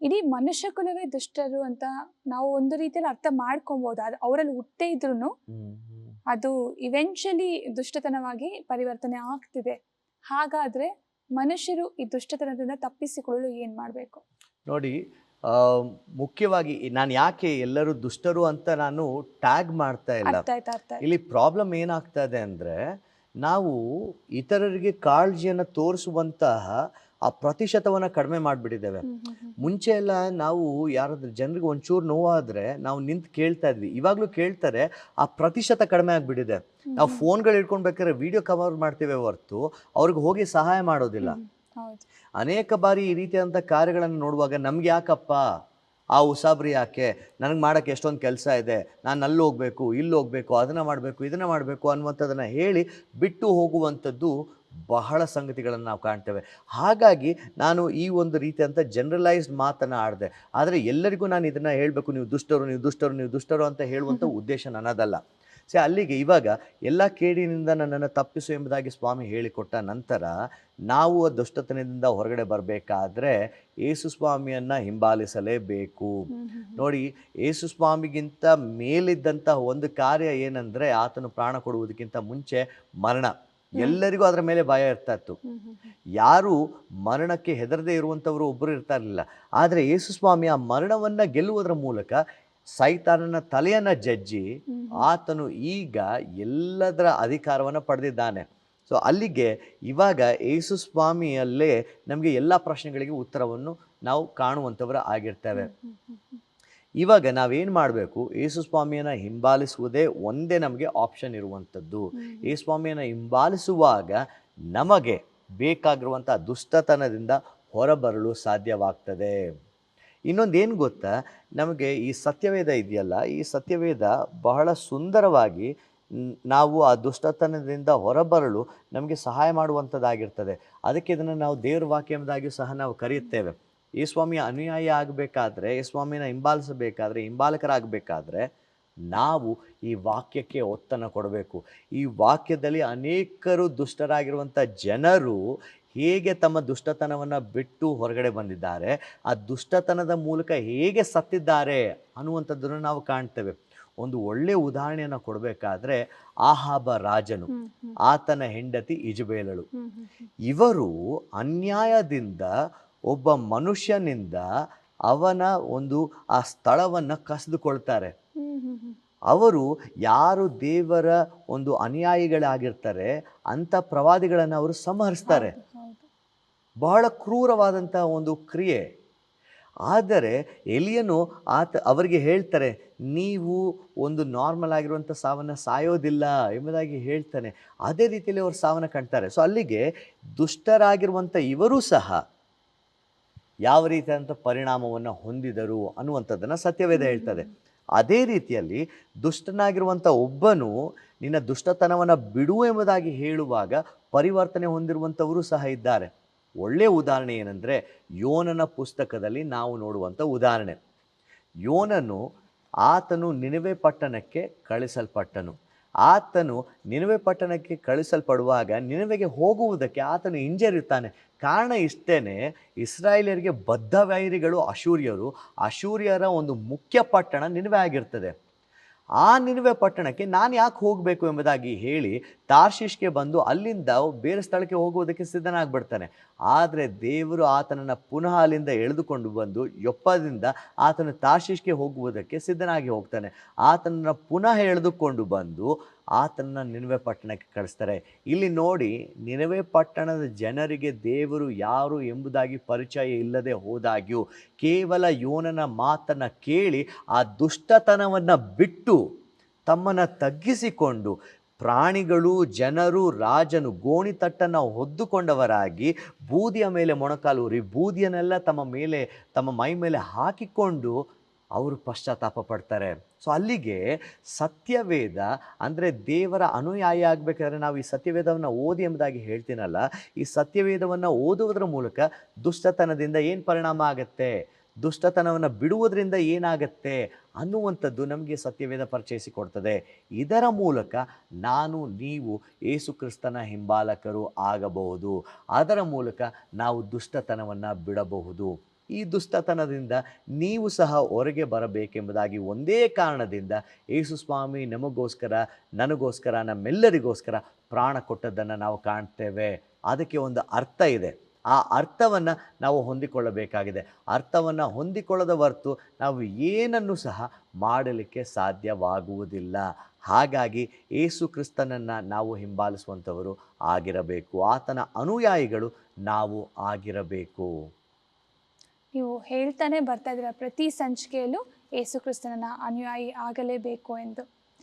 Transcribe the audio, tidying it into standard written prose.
ಇಡೀ ಮನುಷ್ಯ ಕುಲವೇ ದುಷ್ಟರು ಅಂತ ನಾವು ಒಂದು ರೀತಿಯಲ್ಲಿ ಅರ್ಥ ಮಾಡ್ಕೊಬಹುದು. ಅವರಲ್ಲಿ ಹುಟ್ಟೇ ಇದ್ರು ಅದು ಇವೆಂಚುಲಿ ದುಷ್ಟತನವಾಗಿ ಪರಿವರ್ತನೆ ಆಗ್ತಿದೆ. ಹಾಗಾದ್ರೆ ಮನುಷ್ಯರು ಈ ದುಷ್ಟತನದಿಂದ ತಪ್ಪಿಸಿಕೊಳ್ಳಲು ಏನ್ ಮಾಡ್ಬೇಕು? ನೋಡಿ, ಮುಖ್ಯವಾಗಿ ನಾನು ಯಾಕೆ ಎಲ್ಲರೂ ದುಷ್ಟರು ಅಂತ ನಾನು ಟ್ಯಾಗ್ ಮಾಡ್ತಾ ಇಲ್ಲ. ಇಲ್ಲಿ ಪ್ರಾಬ್ಲಮ್ ಏನಾಗ್ತಾ ಇದೆ ಅಂದರೆ, ನಾವು ಇತರರಿಗೆ ಕಾಳಜಿಯನ್ನು ತೋರಿಸುವಂತಹ ಆ ಪ್ರತಿಶತವನ್ನು ಕಡಿಮೆ ಮಾಡಿಬಿಟ್ಟಿದ್ದೇವೆ. ಮುಂಚೆ ಎಲ್ಲ ನಾವು ಯಾರಾದ್ರೂ ಜನರಿಗೆ ಒಂಚೂರು ನೋವಾದರೆ ನಾವು ನಿಂತು ಕೇಳ್ತಾ ಇದ್ವಿ. ಇವಾಗಲೂ ಕೇಳ್ತಾರೆ, ಆ ಪ್ರತಿಶತ ಕಡಿಮೆ ಆಗಿಬಿಟ್ಟಿದೆ. ನಾವು ಫೋನ್ಗಳು ಇಟ್ಕೊಳ್ಬೇಕಾದ್ರೆ ವಿಡಿಯೋ ಕವರ್ ಮಾಡ್ತೇವೆ ಹೊರತು ಅವ್ರಿಗೆ ಹೋಗಿ ಸಹಾಯ ಮಾಡೋದಿಲ್ಲ. ಅನೇಕ ಬಾರಿ ಈ ರೀತಿಯಾದಂಥ ಕಾರ್ಯಗಳನ್ನು ನೋಡುವಾಗ ನಮ್ಗೆ ಯಾಕಪ್ಪ ಆ ಉಸಾಬ್ರಿ, ಯಾಕೆ ನನಗೆ ಮಾಡೋಕ್ಕೆ ಎಷ್ಟೊಂದು ಕೆಲಸ ಇದೆ, ನಾನು ಅಲ್ಲಿ ಹೋಗಬೇಕು, ಇಲ್ಲಿ ಹೋಗಬೇಕು, ಅದನ್ನು ಮಾಡಬೇಕು, ಇದನ್ನು ಮಾಡಬೇಕು ಅನ್ನುವಂಥದ್ದನ್ನು ಹೇಳಿ ಬಿಟ್ಟು ಹೋಗುವಂಥದ್ದು ಬಹಳ ಸಂಗತಿಗಳನ್ನು ನಾವು ಕಾಣ್ತೇವೆ. ಹಾಗಾಗಿ ನಾನು ಈ ಒಂದು ರೀತಿಯಂಥ ಜನರಲೈಸ್ಡ್ ಮಾತನ್ನು ಆಡಿದೆ. ಆದರೆ ಎಲ್ಲರಿಗೂ ನಾನು ಇದನ್ನು ಹೇಳಬೇಕು, ನೀವು ದುಷ್ಟರು, ನೀವು ದುಷ್ಟರು, ನೀವು ದುಷ್ಟರು ಅಂತ ಹೇಳುವಂಥ ಉದ್ದೇಶ ನನ್ನದಲ್ಲ. ಅಲ್ಲಿಗೆ ಇವಾಗ ಎಲ್ಲ ಕೇಡಿನಿಂದ ನನ್ನನ್ನು ತಪ್ಪಿಸು ಎಂಬುದಾಗಿ ಸ್ವಾಮಿ ಹೇಳಿಕೊಟ್ಟ ನಂತರ ನಾವು ಆ ದುಷ್ಟತನದಿಂದ ಹೊರಗಡೆ ಬರಬೇಕಾದ್ರೆ ಯೇಸು ಸ್ವಾಮಿಯನ್ನು ಹಿಂಬಾಲಿಸಲೇಬೇಕು. ನೋಡಿ, ಯೇಸು ಸ್ವಾಮಿಗಿಂತ ಮೇಲಿದ್ದಂಥ ಒಂದು ಕಾರ್ಯ ಏನಂದರೆ, ಆತನು ಪ್ರಾಣ ಕೊಡುವುದಕ್ಕಿಂತ ಮುಂಚೆ ಮರಣ. ಎಲ್ಲರಿಗೂ ಅದರ ಮೇಲೆ ಭಯ ಇರ್ತಾ ಇತ್ತು. ಯಾರು ಮರಣಕ್ಕೆ ಹೆದರದೇ ಇರುವಂಥವರು ಒಬ್ಬರು ಇರ್ತಾ ಇರಲಿಲ್ಲ. ಆದರೆ ಯೇಸು ಸ್ವಾಮಿ ಆ ಮರಣವನ್ನು ಗೆಲ್ಲುವುದರ ಮೂಲಕ ಸೈತಾನನ ತಲೆಯನ್ನು ಜಜ್ಜಿ ಆತನು ಈಗ ಎಲ್ಲದರ ಅಧಿಕಾರವನ್ನು ಪಡೆದಿದ್ದಾನೆ. ಅಲ್ಲಿಗೆ ಇವಾಗ ಯೇಸು ಸ್ವಾಮಿಯಲ್ಲೇ ನಮಗೆ ಎಲ್ಲ ಪ್ರಶ್ನೆಗಳಿಗೆ ಉತ್ತರವನ್ನು ನಾವು ಕಾಣುವಂಥವರು ಆಗಿರ್ತೇವೆ. ಇವಾಗ ನಾವೇನು ಮಾಡಬೇಕು? ಯೇಸು ಸ್ವಾಮಿಯನ್ನು ಹಿಂಬಾಲಿಸುವುದೇ ಒಂದೇ ನಮಗೆ ಆಪ್ಷನ್ ಇರುವಂಥದ್ದು. ಯೇಸು ಸ್ವಾಮಿಯನ್ನು ಹಿಂಬಾಲಿಸುವಾಗ ನಮಗೆ ಬೇಕಾಗಿರುವಂಥ ದುಷ್ಟತನದಿಂದ ಹೊರಬರಲು ಸಾಧ್ಯವಾಗ್ತದೆ. ಇನ್ನೊಂದೇನು ಗೊತ್ತಾ, ನಮಗೆ ಈ ಸತ್ಯವೇದ ಇದೆಯಲ್ಲ, ಈ ಸತ್ಯವೇದ ಬಹಳ ಸುಂದರವಾಗಿ ನಾವು ಆ ದುಷ್ಟತನದಿಂದ ಹೊರಬರಲು ನಮಗೆ ಸಹಾಯ ಮಾಡುವಂಥದ್ದಾಗಿರ್ತದೆ. ಅದಕ್ಕೆ ಇದನ್ನು ನಾವು ದೇವ್ರ ವಾಕ್ಯ ಎಂಬುದಾಗಿಯೂ ಸಹ ನಾವು ಕರೆಯುತ್ತೇವೆ. ಈ ಸ್ವಾಮಿಯ ಅನುಯಾಯಿ ಆಗಬೇಕಾದ್ರೆ, ಈ ಸ್ವಾಮಿನ ಹಿಂಬಾಲಿಸಬೇಕಾದ್ರೆ, ಹಿಂಬಾಲಕರಾಗಬೇಕಾದ್ರೆ ನಾವು ಈ ವಾಕ್ಯಕ್ಕೆ ಒತ್ತನ್ನು ಕೊಡಬೇಕು. ಈ ವಾಕ್ಯದಲ್ಲಿ ಅನೇಕರು ದುಷ್ಟರಾಗಿರುವಂಥ ಜನರು ಹೇಗೆ ತಮ್ಮ ದುಷ್ಟತನವನ್ನು ಬಿಟ್ಟು ಹೊರಗಡೆ ಬಂದಿದ್ದಾರೆ, ಆ ದುಷ್ಟತನದ ಮೂಲಕ ಹೇಗೆ ಸತ್ತಿದ್ದಾರೆ ಅನ್ನುವಂಥದ್ದನ್ನು ನಾವು ಕಾಣ್ತೇವೆ. ಒಂದು ಒಳ್ಳೆಯ ಉದಾಹರಣೆಯನ್ನು ಕೊಡಬೇಕಾದ್ರೆ, ಆಹಾಬ ರಾಜನು, ಆತನ ಹೆಂಡತಿ ಇಜಬೇಲಳು, ಇವರು ಅನ್ಯಾಯದಿಂದ ಒಬ್ಬ ಮನುಷ್ಯನಿಂದ ಅವನ ಒಂದು ಆ ಸ್ಥಳವನ್ನು ಕಸಿದುಕೊಳ್ತಾರೆ. ಅವರು ಯಾರು ದೇವರ ಒಂದು ಅನುಯಾಯಿಗಳಾಗಿರ್ತಾರೆ ಅಂಥ ಪ್ರವಾದಿಗಳನ್ನು ಅವರು ಸಂಹರಿಸ್ತಾರೆ. ಬಹಳ ಕ್ರೂರವಾದಂಥ ಒಂದು ಕ್ರಿಯೆ. ಆದರೆ ಎಲಿಯನು ಅವರಿಗೆ ಹೇಳ್ತಾರೆ, ನೀವು ಒಂದು ನಾರ್ಮಲ್ ಆಗಿರುವಂಥ ಸಾವನ್ನು ಸಾಯೋದಿಲ್ಲ ಎಂಬುದಾಗಿ ಹೇಳ್ತಾನೆ. ಅದೇ ರೀತಿಯಲ್ಲಿ ಅವರು ಸಾವನ್ನು ಕಾಣ್ತಾರೆ. ಅಲ್ಲಿಗೆ ದುಷ್ಟರಾಗಿರುವಂಥ ಇವರೂ ಸಹ ಯಾವ ರೀತಿಯಾದಂಥ ಪರಿಣಾಮವನ್ನು ಹೊಂದಿದರು ಅನ್ನುವಂಥದ್ದನ್ನು ಸತ್ಯವೇದ ಹೇಳ್ತದೆ. ಅದೇ ರೀತಿಯಲ್ಲಿ ದುಷ್ಟನಾಗಿರುವಂಥ ಒಬ್ಬನು ನಿನ್ನ ದುಷ್ಟತನವನ್ನು ಬಿಡು ಎಂಬುದಾಗಿ ಹೇಳುವಾಗ ಪರಿವರ್ತನೆ ಹೊಂದಿರುವಂಥವರು ಸಹ ಇದ್ದಾರೆ. ಒಳ್ಳೆಯ ಉದಾಹರಣೆ ಏನಂದರೆ, ಯೋನನ ಪುಸ್ತಕದಲ್ಲಿ ನಾವು ನೋಡುವಂಥ ಉದಾಹರಣೆ. ಯೋನನು ಆತನು ನಿನೆವೆ ಪಟ್ಟಣಕ್ಕೆ ಕಳಿಸಲ್ಪಟ್ಟನು. ಆತನು ನಿನೆವೆ ಪಟ್ಟಣಕ್ಕೆ ಕಳಿಸಲ್ಪಡುವಾಗ ನಿನೆವೆಗೆ ಹೋಗುವುದಕ್ಕೆ ಆತನು ಹಿಂಜರಿಯುತ್ತಾನೆ. ಕಾರಣ ಇಷ್ಟೇನೆ, ಇಸ್ರಾಯೇಲರಿಗೆ ಬದ್ಧ ವೈರಿಗಳು ಅಶೂರ್ಯರ ಒಂದು ಮುಖ್ಯ ಪಟ್ಟಣ ನಿನೆವೆ ಆಗಿರ್ತದೆ. ಆ ನಿನೆವೆ ಪಟ್ಟಣಕ್ಕೆ ನಾನು ಯಾಕೆ ಹೋಗಬೇಕು ಎಂಬುದಾಗಿ ಹೇಳಿ ತಾರ್ಷೀಷ್ಗೆ ಬಂದು ಅಲ್ಲಿಂದ ಬೇರೆ ಸ್ಥಳಕ್ಕೆ ಹೋಗುವುದಕ್ಕೆ ಸಿದ್ಧನಾಗ್ಬಿಡ್ತಾನೆ. ಆದರೆ ದೇವರು ಆತನನ್ನು ಪುನಃ ಅಲ್ಲಿಂದ ಎಳೆದುಕೊಂಡು ಬಂದು ಯೊಪ್ಪದಿಂದ ಆತನು ತಾರ್ಷೀಷ್ಗೆ ಹೋಗುವುದಕ್ಕೆ ಸಿದ್ಧನಾಗಿ ಹೋಗ್ತಾನೆ. ಆತನನ್ನು ಪುನಃ ಎಳೆದುಕೊಂಡು ಬಂದು ಆತನನ್ನು ನಿನೆವೆ ಪಟ್ಟಣಕ್ಕೆ ಕಳಿಸ್ತಾರೆ. ಇಲ್ಲಿ ನೋಡಿ, ನಿನೆವೆ ಪಟ್ಟಣದ ಜನರಿಗೆ ದೇವರು ಯಾರು ಎಂಬುದಾಗಿ ಪರಿಚಯ ಇಲ್ಲದೆ ಹೋದಾಗ್ಯೂ ಕೇವಲ ಯೋನನ ಮಾತನ್ನು ಕೇಳಿ ಆ ದುಷ್ಟತನವನ್ನು ಬಿಟ್ಟು ತಮ್ಮನ್ನು ತಗ್ಗಿಸಿಕೊಂಡು ಪ್ರಾಣಿಗಳು, ಜನರು, ರಾಜನು ಗೋಣಿತಟ್ಟನ್ನು ಹೊದ್ದುಕೊಂಡವರಾಗಿ ಬೂದಿಯ ಮೇಲೆ ಮೊಣಕಾಲೂರಿ ಬೂದಿಯನ್ನೆಲ್ಲ ತಮ್ಮ ಮೈ ಮೇಲೆ ಹಾಕಿಕೊಂಡು ಅವರು ಪಶ್ಚಾತ್ತಾಪ ಪಡ್ತಾರೆ. ಅಲ್ಲಿಗೆ ಸತ್ಯವೇದ ಅಂದರೆ ದೇವರ ಅನುಯಾಯಿ ಆಗಬೇಕಾದ್ರೆ ನಾವು ಈ ಸತ್ಯವೇದವನ್ನು ಓದಿ ಎಂಬುದಾಗಿ ಹೇಳ್ತೀನಲ್ಲ, ಈ ಸತ್ಯವೇದವನ್ನು ಓದುವುದರ ಮೂಲಕ ದುಷ್ಟತನದಿಂದ ಏನು ಪರಿಣಾಮ ಆಗತ್ತೆ, ದುಷ್ಟತನವನ್ನು ಬಿಡುವುದರಿಂದ ಏನಾಗತ್ತೆ ಅನ್ನುವಂಥದ್ದು ನಮಗೆ ಸತ್ಯವೇದ ಪರಿಚಯಿಸಿಕೊಡ್ತದೆ. ಇದರ ಮೂಲಕ ನೀವು ಯೇಸು ಕ್ರಿಸ್ತನ ಹಿಂಬಾಲಕರು ಆಗಬಹುದು. ಅದರ ಮೂಲಕ ನಾವು ದುಷ್ಟತನವನ್ನು ಬಿಡಬಹುದು. ಈ ದುಷ್ಟತನದಿಂದ ನೀವು ಸಹ ಹೊರಗೆ ಬರಬೇಕೆಂಬುದಾಗಿ ಒಂದೇ ಕಾರಣದಿಂದ ಯೇಸು ಸ್ವಾಮಿ ನಮಗೋಸ್ಕರ, ನನಗೋಸ್ಕರ, ನಮ್ಮೆಲ್ಲರಿಗೋಸ್ಕರ ಪ್ರಾಣ ಕೊಟ್ಟದ್ದನ್ನು ನಾವು ಕಾಣ್ತೇವೆ. ಅದಕ್ಕೆ ಒಂದು ಅರ್ಥ ಇದೆ. ಆ ಅರ್ಥವನ್ನು ನಾವು ಹೊಂದಿಕೊಳ್ಳಬೇಕಾಗಿದೆ. ಅರ್ಥವನ್ನು ಹೊಂದಿಕೊಳ್ಳದ ಹೊರತು ನಾವು ಏನನ್ನು ಸಹ ಮಾಡಲಿಕ್ಕೆ ಸಾಧ್ಯವಾಗುವುದಿಲ್ಲ. ಹಾಗಾಗಿ ಯೇಸು ಕ್ರಿಸ್ತನನ್ನು ನಾವು ಹಿಂಬಾಲಿಸುವಂಥವರು ಆಗಿರಬೇಕು. ಆತನ ಅನುಯಾಯಿಗಳು ನಾವು ಆಗಿರಬೇಕು. ನೀವು ಹೇಳ್ತಾನೆ ಬರ್ತಾ ಇದ್ದೀರಾ ಪ್ರತಿ ಸಂಚಿಕೆಯಲ್ಲೂ ಯೇಸು ಕ್ರಿಸ್ತನ ಅನುಯಾಯಿ ಆಗಲೇಬೇಕು ಎಂದು.